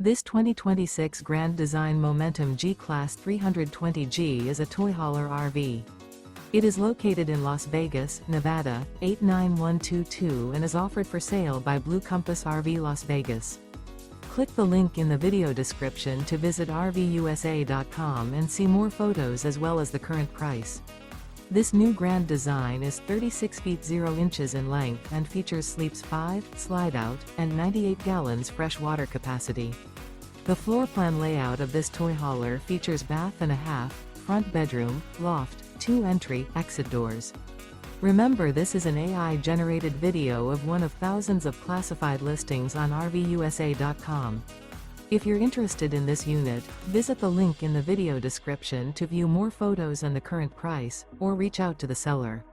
This 2026 Grand Design Momentum G-Class 320G is a toy hauler RV. It is located in Las Vegas, Nevada, 89122 and is offered for sale by Blue Compass RV Las Vegas. Click the link in the video description to visit RVUSA.com and see more photos as well as the current price. This new Grand Design is 36 feet 0 inches in length and features sleeps 5, slide-out, and 98 gallons fresh water capacity. The floor plan layout of this toy hauler features bath and a half, front bedroom, loft, 2 entry, exit doors. Remember, this is an AI-generated video of one of thousands of classified listings on RVUSA.com. If you're interested in this unit, visit the link in the video description to view more photos and the current price, or reach out to the seller.